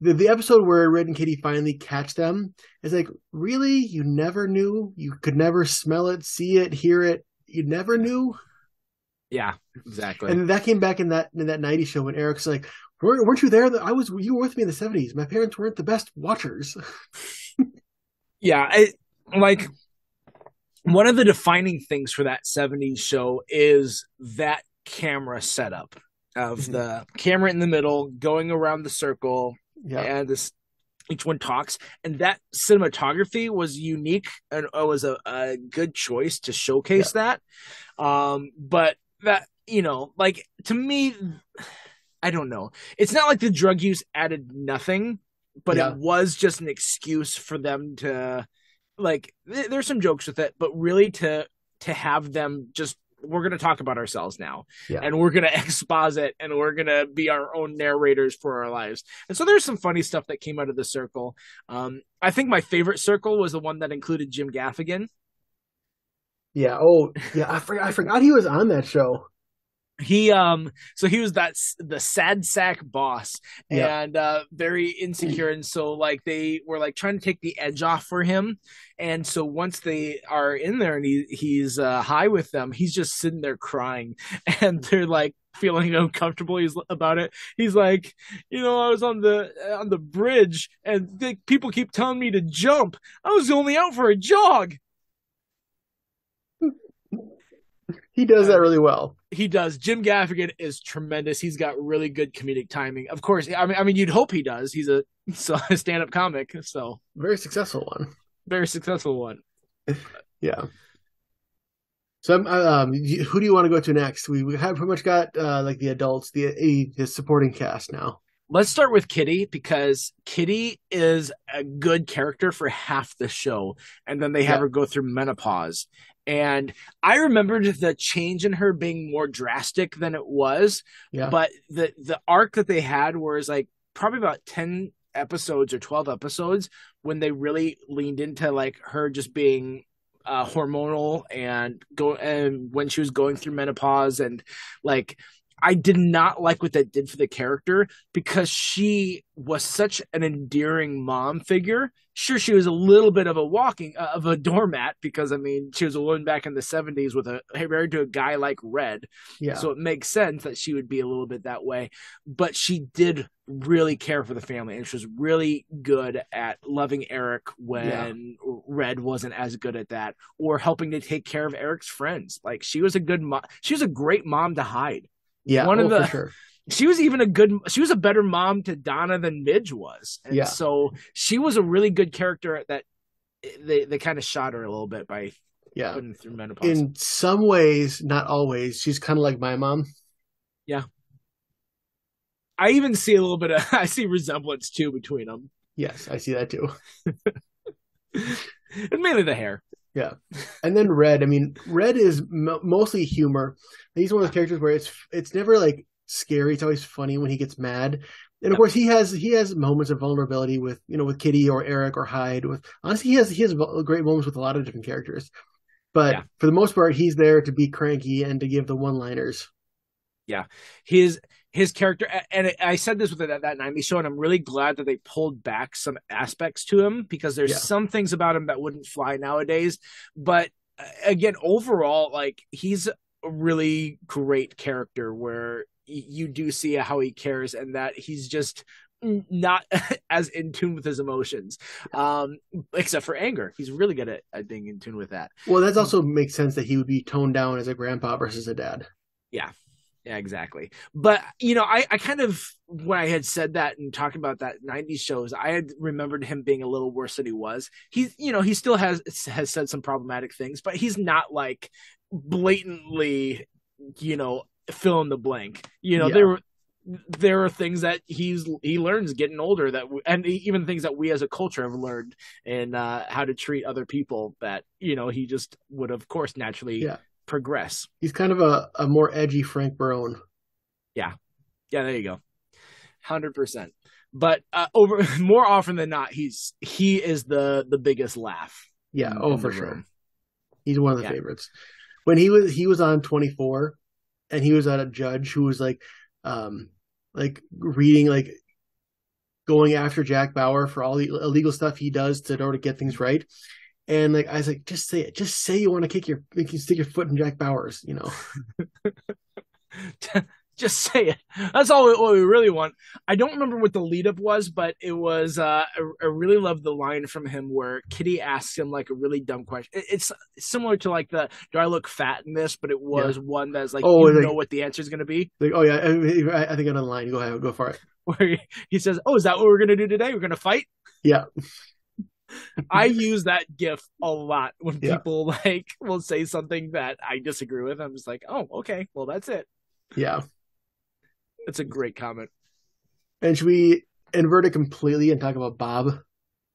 the episode where Red and Kitty finally catch them is like, really? You never knew? You could never smell it, see it, hear it. You never knew? Yeah, exactly. And that came back in that 90s show when Eric's like, weren't you there? You were with me in the 70s. My parents weren't the best watchers. Yeah. one of the defining things for that 70s show is that camera setup of Mhm. the camera in the middle going around the circle, Yeah, and this each one talks, and that cinematography was unique and was a good choice to yeah, showcase that. But that, like, to me, I don't know, it's not like the drug use added nothing, but it yeah, was just an excuse for them to, like, there's some jokes with it, but really to have them just, we're going to talk about ourselves now, yeah. and we're going to exposit, and we're going to be our own narrators for our lives. And so there's some funny stuff that came out of the circle. I think my favorite circle was the one that included Jim Gaffigan. Yeah. Oh, yeah. I forgot he was on that show. So he was the sad sack boss, Yeah. and very insecure, and so like they were like trying to take the edge off for him. And so once they are in there and he's high with them, he's just sitting there crying, and they're like feeling uncomfortable about it. He's like, I was on the bridge, and people keep telling me to jump. I was only out for a jog. He does uh, that really well. He does. Jim Gaffigan is tremendous. He's got really good comedic timing. Of course, I mean, you'd hope he does. He's a stand-up comic, so Very successful one. very successful one. Yeah. So, who do you want to go to next? We have pretty much got like the adults, the supporting cast now. Let's start with Kitty, because Kitty is a good character for half the show, and then they have Yeah, her go through menopause. And I remembered the change in her being more drastic than it was, yeah, but the arc that they had was like probably about 10 episodes or 12 episodes when they really leaned into like her just being hormonal and when she was going through menopause, and like I did not like what that did for the character, because she was such an endearing mom figure. Sure, she was a little bit of a doormat, because I mean she was a woman back in the 70s with married to a guy like Red, yeah, so it makes sense that she would be a little bit that way. But she did really care for the family, and she was really good at loving Eric yeah, when Red wasn't as good at that, or helping to take care of Eric's friends. Like, she was a good mom. She was a great mom to Hyde. yeah. One of Oh, for the sure. she was a better mom to Donna than Midge was. And Yeah, so she was a really good character that they kind of shot her a little bit by yeah. putting through menopause. In some ways, not always. She's kind of like my mom. Yeah. I even see a little bit of I see resemblance too between them. Yes, I see that too. And mainly the hair. Yeah. And then Red. I mean, Red is mostly humor. He's one of those characters where it's never like scary. It's always funny when he gets mad. And of Yep. course, he has moments of vulnerability with with Kitty or Eric or Hyde. With honestly, he has great moments with a lot of different characters. But Yeah. for the most part, he's there to be cranky and to give the one-liners. Yeah. His character, and I said this with that 90s show, and I'm really glad that they pulled back some aspects to him, because there's Yeah, some things about him that wouldn't fly nowadays. But again, overall, like, he's a really great character where you do see how he cares, and that he's just not as in tune with his emotions, except for anger. He's really good at being in tune with that. well, that also makes sense that he would be toned down as a grandpa versus a dad. Yeah. Yeah, exactly. But I kind of, when I had said that and talking about that 90s shows, I had remembered him being a little worse than he was. He still has said some problematic things, but he's not like blatantly, fill in the blank. Yeah, There are things that he learns getting older, and even things that we as a culture have learned, and how to treat other people, that he just would, of course, naturally yeah. progress. He's kind of a more edgy Frank Barone. Yeah. Yeah, there you go. 100%. But over more often than not, he is the biggest laugh Yeah, in, oh in for the sure. room. He's one of the Yeah. favorites. When he was on 24 and he was at a judge who was like reading like going after Jack Bauer for all the illegal stuff he does to in order to get things right. And like I was like, just say it. Just say you want to stick your foot in Jack Bauer's. Just say it. That's all what we really want. I don't remember what the lead up was, but it was. I really love the line from him where Kitty asks him like a really dumb question. It's similar to like the "Do I look fat in this?" But it Yeah. was one that's like Oh, you like know what the answer is going to be. oh yeah, I think another line. Go ahead, go for it. Where he says, "Oh, is that what we're going to do today? We're going to fight." Yeah, I use that gif a lot when yeah, people like will say something that I disagree with. I'm just like, "Oh, okay, well that's it." yeah. It's a great comment. And should we invert it completely and talk about Bob?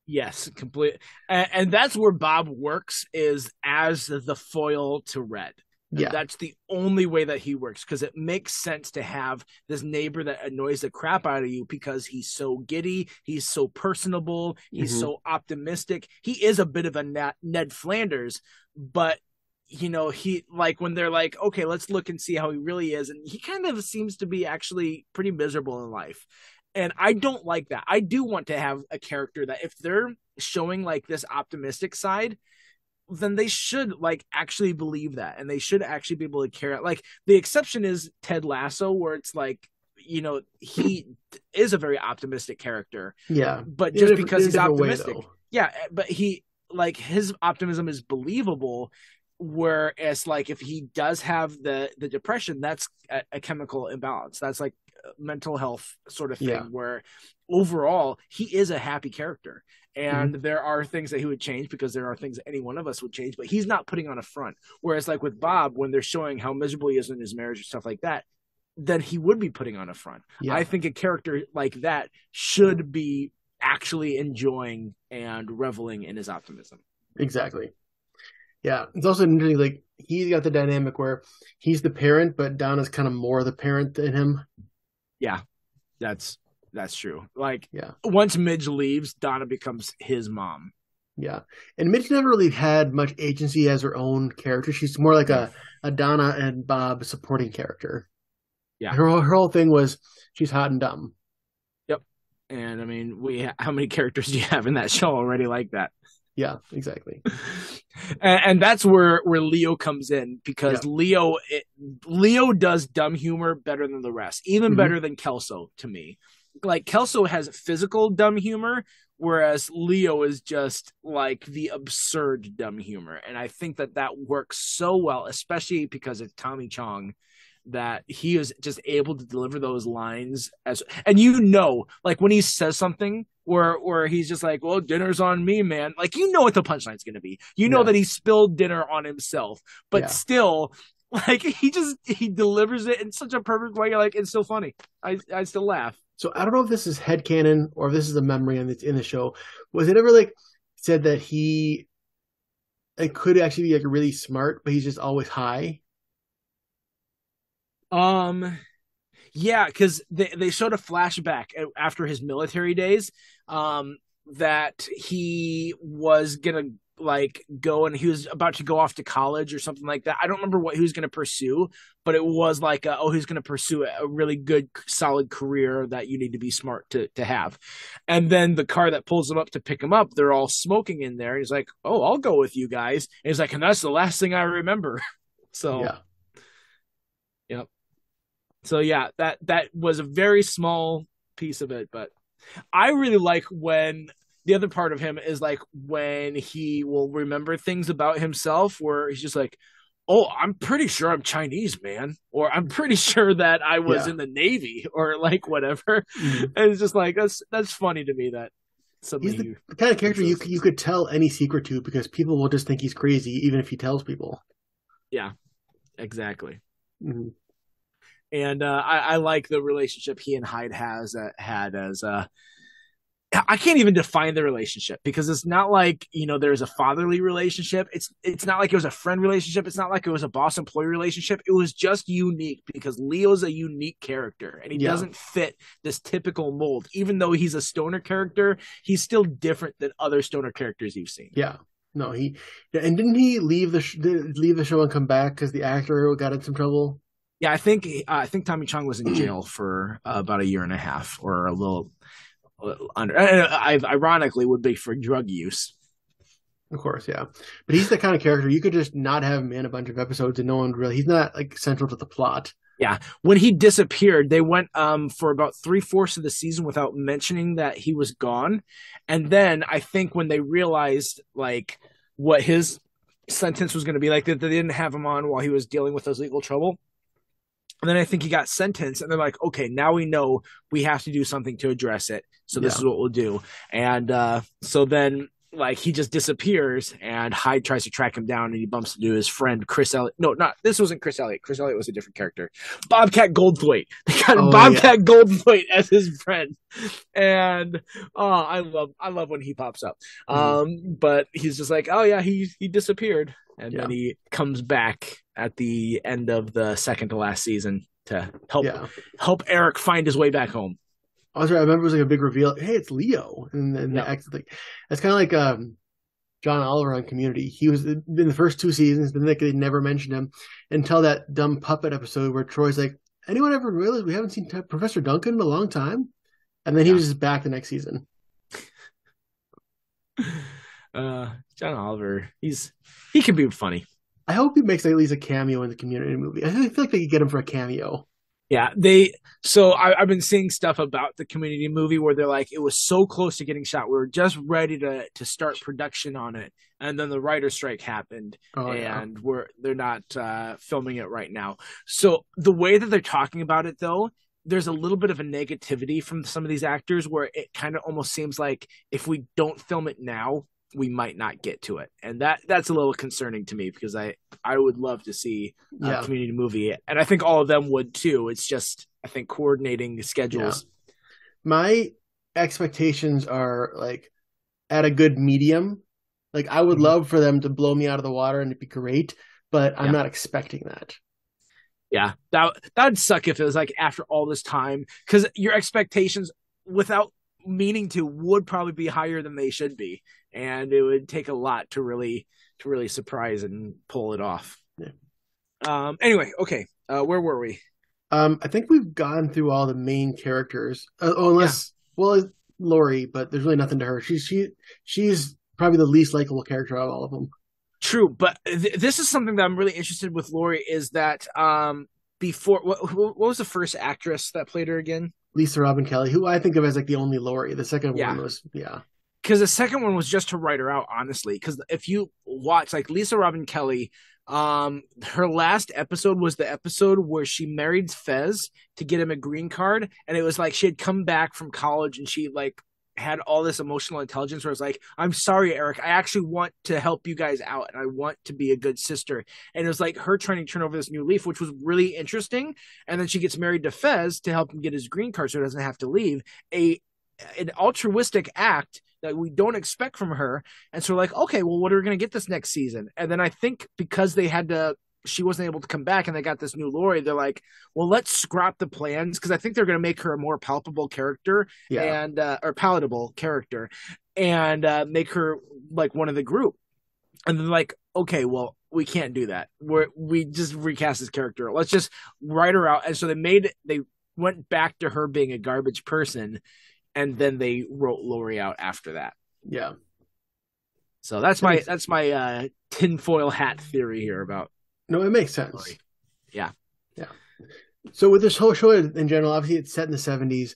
Yes, complete. And that's where Bob works is as the foil to Red. Yeah. That's the only way that he works because it makes sense to have this neighbor that annoys the crap out of you because he's so giddy, he's so personable, he's so optimistic. He is a bit of a Ned Flanders, but he like when they're like, okay, let's look and see how he really is, and he kind of seems to be actually pretty miserable in life. And I don't like that. I do want to have a character that if they're showing like this optimistic side, then they should like actually believe that and they should actually be able to care. Like the exception is Ted Lasso, where it's like, he is a very optimistic character. Yeah. But just because he's optimistic. Way, yeah, but he like his optimism is believable. Whereas like if he does have the depression, that's a chemical imbalance. That's like mental health sort of thing where overall he is a happy character and there are things that he would change because there are things that any one of us would change, but he's not putting on a front. Whereas like with Bob, when they're showing how miserable he is in his marriage or stuff like that, then he would be putting on a front. I think a character like that should be actually enjoying and reveling in his optimism. Exactly. Yeah, it's also interesting. Like he's got the dynamic where he's the parent, but Donna's kind of more the parent than him. Yeah, that's true. Like, once Midge leaves, Donna becomes his mom. Yeah, and Midge never really had much agency as her own character. She's more like a Donna and Bob supporting character. Yeah, her whole thing was she's hot and dumb. Yep, and I mean, how many characters do you have in that show already like that? Yeah, exactly. And that's where Leo comes in because Leo does dumb humor better than the rest, even better than Kelso to me. Like Kelso has physical dumb humor, whereas Leo is just like the absurd dumb humor. And I think that works so well, especially because it's Tommy Chong, that he is just able to deliver those lines and like when he says something where he's just like, well, dinner's on me, man. Like, what the punchline's going to be. That he spilled dinner on himself, but still, like, he delivers it in such a perfect way. Like, it's so funny. I still laugh. So I don't know if this is headcanon or if this is a memory and it's in the show. Was it ever like said that he could actually be like really smart, but he's just always high? Yeah, because they showed a flashback after his military days, that he was gonna like go and he was about to go off to college or something like that. I don't remember what he was gonna pursue, but it was like, he's gonna pursue a really good, solid career that you need to be smart to have. And then the car that pulls him up to pick him up, they're all smoking in there. He's like, "Oh, I'll go with you guys." And he's like, "And that's the last thing I remember." So, yep. So yeah, that was a very small piece of it, but I really like when the other part of him is like when he will remember things about himself where he's just like, "Oh, I'm pretty sure I'm Chinese, man," or "I'm pretty sure that I was in the Navy," or like whatever. And it's just like that's funny to me that he's the kind of character you could tell any secret to because people will just think he's crazy even if he tells people. Yeah, exactly. Mm-hmm. And I like the relationship he and Hyde had as I can't even define the relationship because it's not like there's a fatherly relationship. It's not like it was a friend relationship. It's not like it was a boss employee relationship. It was just unique because Leo's a unique character and he doesn't fit this typical mold. Even though he's a stoner character, he's still different than other stoner characters you've seen. Yeah. No, and didn't he leave the show and come back because the actor got in some trouble? Yeah, I think Tommy Chong was in jail for about a year and a half, or a little under. Ironically, would be for drug use. Of course, yeah. But he's the kind of character you could just not have him in a bunch of episodes, and no one really. He's not like central to the plot. Yeah, when he disappeared, they went for about 3/4 of the season without mentioning that he was gone, and then I think when they realized like what his sentence was going to be, like that they didn't have him on while he was dealing with his legal trouble, and then I think he got sentenced, and they're like, okay, now we know we have to do something to address it. So this Yeah, is what we'll do. And so then, like, he just disappears, and Hyde tries to track him down, and he bumps into his friend Chris Elliott. No, not this wasn't Chris Elliott. Chris Elliott was a different character. Bobcat Goldthwait. They got oh yeah, Bobcat Goldthwait as his friend, and I love when he pops up. Mhm. But he's just like, oh yeah, he disappeared, and Yeah, then he comes back at the end of the second to last season to yeah. help Eric find his way back home. I was right. I remember it was like a big reveal. Hey, it's Leo, and then the Yeah. ex like it's kind of like John Oliver on Community. He was in the first two seasons, then they never mentioned him until that dumb puppet episode where Troy's like, "Anyone ever realized we haven't seen Professor Duncan in a long time?" And then he Yeah. was just back the next season. John Oliver, he can be funny. I hope he makes at least a cameo in the Community movie. I feel like they could get him for a cameo. Yeah, I've been seeing stuff about the Community movie where they're like, it was so close to getting shot. We were just ready to start production on it, and then the writer's strike happened, Oh yeah, and they're not filming it right now. So the way that they're talking about it, though, there's a little bit of a negativity from some of these actors where it kind of almost seems like if we don't film it now, we might not get to it, and that's a little concerning to me because I would love to see a yeah, Community movie, and I think all of them would too. It's just I think coordinating yeah. schedules. My expectations are like at a good medium. Like I would Mhm. love for them to blow me out of the water and it'd be great, but I'm Yeah, not expecting that. yeah, that would suck if it was like after all this time because your expectations, without meaning to, would probably be higher than they should be, and it would take a lot to really surprise and pull it off. Yeah. Anyway, okay, where were we? I think we've gone through all the main characters. Yeah, Unless, well, Lori, but there's really nothing to her. She's probably the least likable character out of all of them. true, but this is something that I'm really interested with Lori is that before what was the first actress that played her again? Lisa Robin Kelly, who I think of as like the only Lori. The second one Yeah, was yeah, because the second one was just to write her out, honestly. Because if you watch like Lisa Robin Kelly, her last episode was the episode where she married Fez to get him a green card, and it was like she had come back from college and she like had all this emotional intelligence where it's like, I'm sorry, Eric, I actually want to help you guys out and I want to be a good sister. And it was like her trying to turn over this new leaf, which was really interesting. And then she gets married to Fez to help him get his green card so he doesn't have to leave. An altruistic act that we don't expect from her. And so we're like, okay, well, what are we going to get this next season? And then I think because she wasn't able to come back and they got this new Lori, they're like, well, let's scrap the plans because I think they're going to make her a more palpable character yeah, and or palatable character and make her like one of the group. And then like, okay, well, we can't do that. We just recast this character. Let's just write her out. And so they went back to her being a garbage person, and then they wrote Lori out after that. yeah. So That makes that's my tinfoil hat theory here about no, it makes sense. Lori. Yeah. Yeah. So with this whole show in general, obviously it's set in the '70s.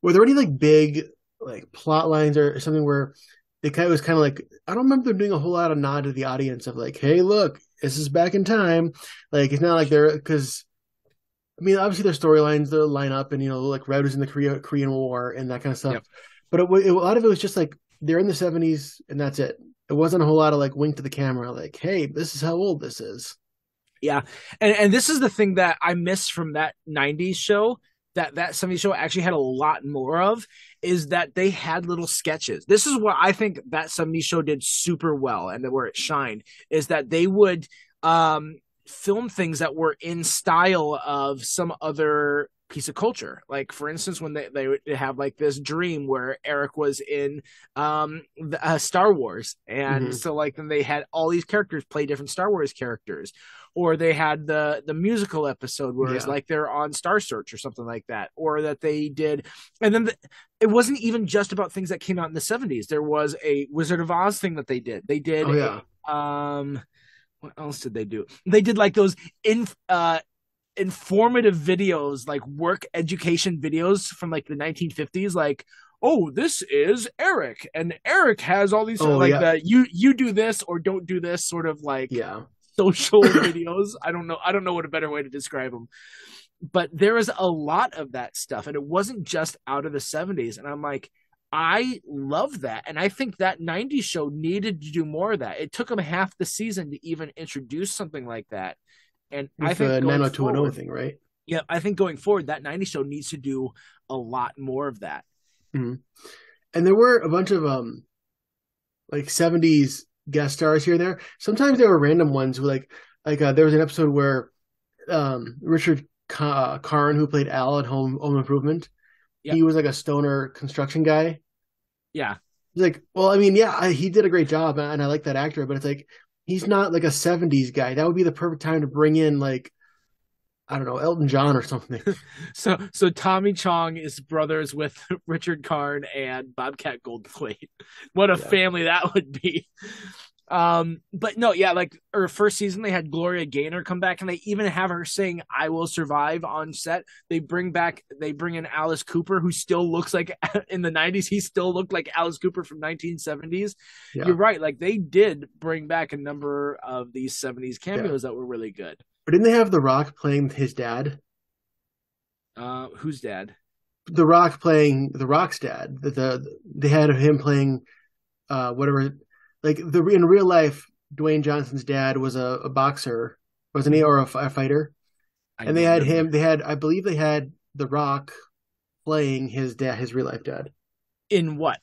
Were there any like big like plot lines or something where it was kind of like I don't remember them doing a whole lot of nod to the audience of like, hey, look, this is back in time. Like it's not like they're because I mean obviously their storylines they'll line up and like Red was in the Korean War and that kind of stuff. Yep. But a lot of it was just like they're in the '70s and that's it. It wasn't a whole lot of like wink to the camera like, hey, this is how old this is. Yeah. And this is the thing that I miss from that 90s show that 70s show actually had a lot more of is that they had little sketches. This is what I think that 70s show did super well and where it shined is that they would film things that were in style of some other piece of culture. Like for instance, when they would have like this dream where Eric was in Star Wars, and Mm-hmm. so like then they had all these characters play different Star Wars characters, or they had the musical episode where it's Yeah. like they're on Star Search or something like that, or that they did, and then it wasn't even just about things that came out in the 70s. There was a Wizard of Oz thing that they did. They did Oh yeah. what else did they do? They did like those in informative videos, like work education videos from like the 1950s, like, oh, this is Eric, and Eric has all these Oh like yeah, the you do this or don't do this sort of like yeah. social videos. I don't know what a better way to describe them. But there is a lot of that stuff, and it wasn't just out of the 70s. And I'm like, I love that. And I think that 90s show needed to do more of that. It took them half the season to even introduce something like that. And I With think the going 90210 forward, thing, right? yeah, I think going forward, that 90s show needs to do a lot more of that. Mm-hmm. And there were a bunch of like 70s guest stars here and there. Sometimes there were random ones who there was an episode where Richard Karn, who played Al at Home Improvement, Yeah. he was like a stoner construction guy. Yeah. He's like, well, I mean, yeah, he did a great job, and I like that actor, but it's like he's not like a 70s guy. That would be the perfect time to bring in like, I don't know, Elton John or something. So Tommy Chong is brothers with Richard Karn and Bobcat Goldthwait. What a Yeah. family that would be. But no, yeah, like her first season they had Gloria Gaynor come back, and they even have her sing "I Will Survive" on set. They bring in Alice Cooper, who still looks like in the 90s he still looked like Alice Cooper from 1970s. Yeah. You're right, like they did bring back a number of these 70s cameos Yeah. that were really good. But didn't they have The Rock playing his dad? Who's dad? The Rock playing The Rock's dad. They had him playing whatever, like in real life, Dwayne Johnson's dad was a boxer, wasn't he, or a fighter? And they had him. I believe they had The Rock playing his dad, his real life dad, In what?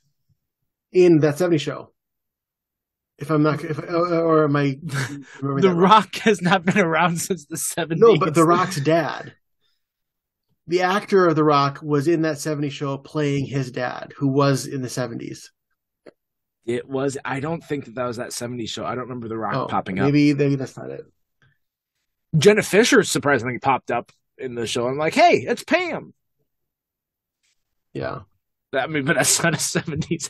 in that '70s show. If I'm not, if or am I? The Rock has not been around since the 70s. No, but The Rock's dad, the actor of The Rock, was in that '70s show playing his dad, who was in the '70s. It was. I don't think that was that 70s show. I don't remember The Rock popping up. Maybe that's not it. Jenna Fisher surprisingly popped up in the show. I'm like, hey, it's Pam. Yeah. I mean, but that's not a 70s.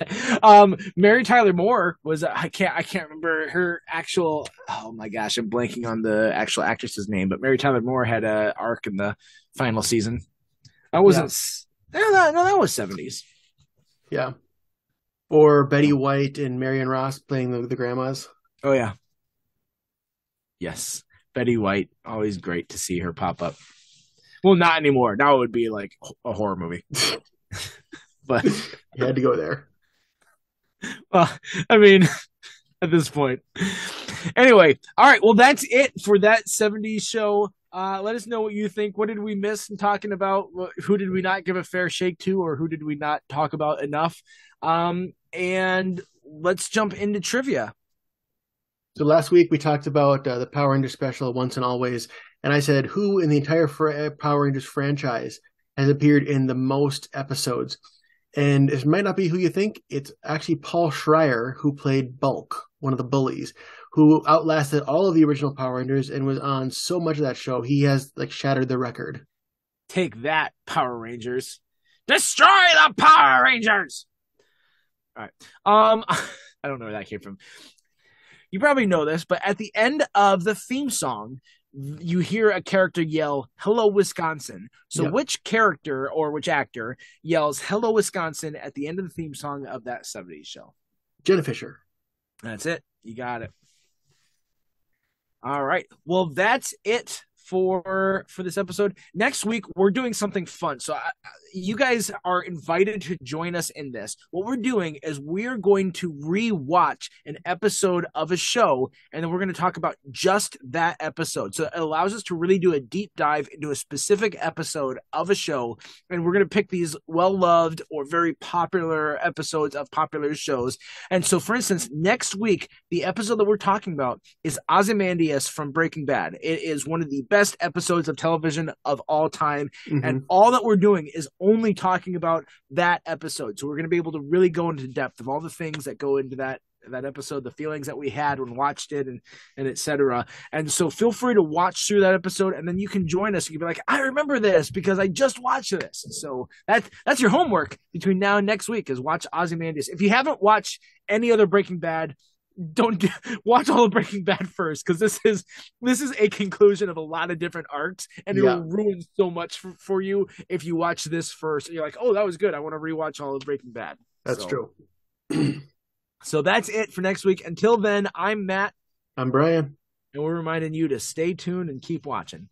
Mary Tyler Moore was. I can't remember her actual. Oh my gosh, I'm blanking on the actual actress's name. But Mary Tyler Moore had a arc in the final season. I wasn't. Yeah. No, that was 70s. Yeah. Or Betty White and Marion Ross playing the grandmas. Oh yeah. Yes, Betty White. Always great to see her pop up. Well, not anymore. Now it would be like a horror movie. But you had to go there. Well, I mean, at this point. Anyway, all right. Well, that's it for that 70s show. Let us know what you think. What did we miss in talking about? Who did we not give a fair shake to, or who did we not talk about enough? And let's jump into trivia. So last week we talked about the Power Rangers special, Once and Always, and I said who in the entire Power Rangers franchise has appeared in the most episodes. And it might not be who you think. It's actually Paul Schreier, who played Bulk, one of the bullies, who outlasted all of the original Power Rangers and was on so much of that show. He has like shattered the record. Take that, Power Rangers. Destroy the Power Rangers! All right. I don't know where that came from. You probably know this, but at the end of the theme song, you hear a character yell, "Hello, Wisconsin." So Yep. which character or which actor yells "Hello, Wisconsin" at the end of the theme song of that 70s show? Jenna Fisher. That's it. You got it. All right. Well, that's it for this episode. Next week, we're doing something fun. So you guys are invited to join us in this. What we're doing is we're going to re-watch an episode of a show, and then we're going to talk about just that episode. So it allows us to really do a deep dive into a specific episode of a show, and we're going to pick these well-loved or very popular episodes of popular shows. And so, for instance, next week, the episode that we're talking about is Ozymandias from Breaking Bad. It is one of the best episodes of television of all time. Mm-hmm. And all that we're doing is only talking about that episode. So we're going to be able to really go into depth of all the things that go into that episode, the feelings that we had when we watched it, and etc. And so feel free to watch through that episode, and then you can join us. You can be like, I remember this because I just watched this. So that's your homework between now and next week, is watch Ozymandias. If you haven't watched any other Breaking Bad, don't watch all of Breaking Bad first, because this is a conclusion of a lot of different arcs, and it Yeah, will ruin so much for you if you watch this first. And you're like, oh, that was good. I want to rewatch all of Breaking Bad. that's true. So that's it for next week. Until then, I'm Matt, I'm Brian. and we're reminding you to stay tuned and keep watching.